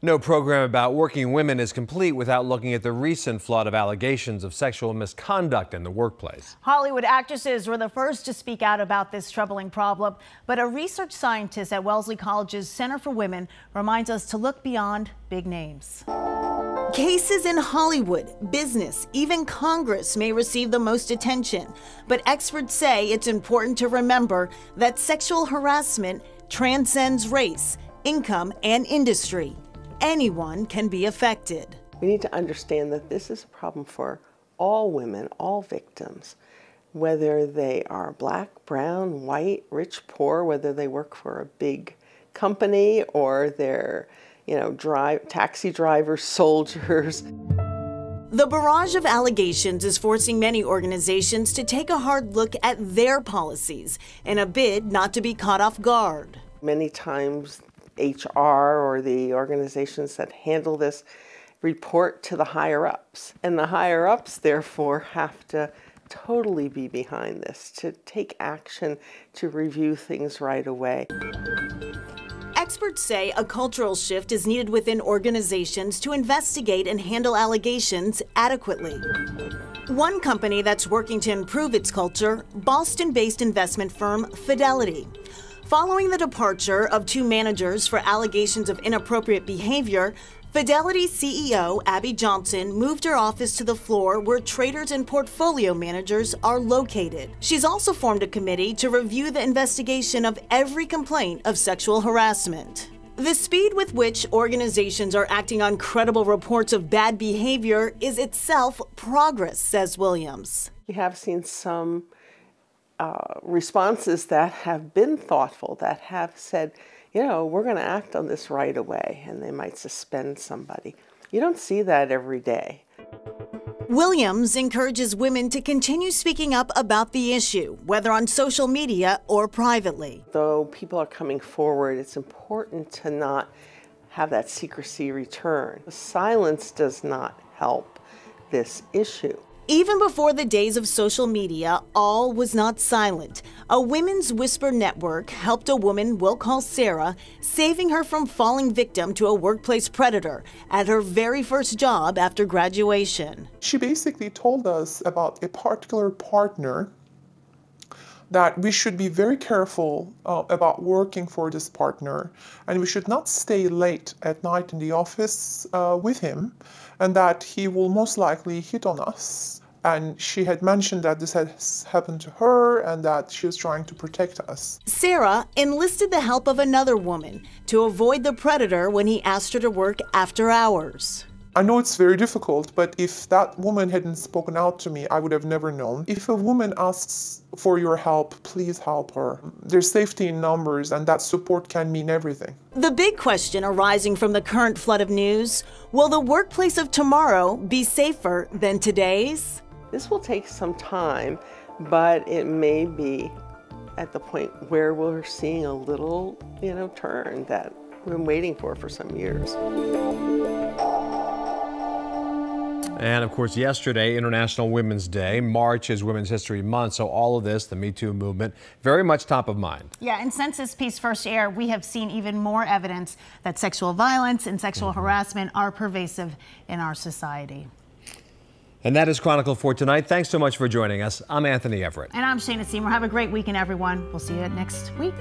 No program about working women is complete without looking at the recent flood of allegations of sexual misconduct in the workplace. Hollywood actresses were the first to speak out about this troubling problem, but a research scientist at Wellesley College's Center for Women reminds us to look beyond big names. Cases in Hollywood, business, even Congress may receive the most attention, but experts say it's important to remember that sexual harassment transcends race, income, and industry. Anyone can be affected. We need to understand that this is a problem for all women, all victims, whether they are black, brown, white, rich, poor, whether they work for a big company or they're, taxi drivers, soldiers. The barrage of allegations is forcing many organizations to take a hard look at their policies in a bid not to be caught off guard. Many times HR or the organizations that handle this report to the higher-ups. And the higher-ups, therefore, have to totally be behind this, to take action, to review things right away. Experts say a cultural shift is needed within organizations to investigate and handle allegations adequately. One company that's working to improve its culture, Boston-based investment firm Fidelity. Following the departure of two managers for allegations of inappropriate behavior, Fidelity CEO Abby Johnson moved her office to the floor where traders and portfolio managers are located. She's also formed a committee to review the investigation of every complaint of sexual harassment. The speed with which organizations are acting on credible reports of bad behavior is itself progress, says Williams. We have seen some responses that have been thoughtful, that have said, we're going to act on this right away, and they might suspend somebody. You don't see that every day. Williams encourages women to continue speaking up about the issue, whether on social media or privately. Though people are coming forward, it's important to not have that secrecy return. Silence does not help this issue. Even before the days of social media, all was not silent. A Women's Whisper network helped a woman we'll call Sarah, saving her from falling victim to a workplace predator at her very first job after graduation. She basically told us about a particular partner that we should be very careful about working for this partner, and we should not stay late at night in the office with him, and that he will most likely hit on us. And she had mentioned that this had happened to her and that she was trying to protect us. Sarah enlisted the help of another woman to avoid the predator when he asked her to work after hours. I know it's very difficult, but if that woman hadn't spoken out to me, I would have never known. If a woman asks for your help, please help her. There's safety in numbers, and that support can mean everything. The big question arising from the current flood of news, will the workplace of tomorrow be safer than today's? This will take some time, but it may be at the point where we're seeing a little, turn that we've been waiting for some years. And of course, yesterday, International Women's Day. March is Women's History Month, so all of this, the Me Too movement, very much top of mind. Yeah, and since this piece first aired, we have seen even more evidence that sexual violence and sexual harassment are pervasive in our society. And that is Chronicle for tonight. Thanks so much for joining us. I'm Anthony Everett. And I'm Shana Seymour. Have a great weekend, everyone. We'll see you next week.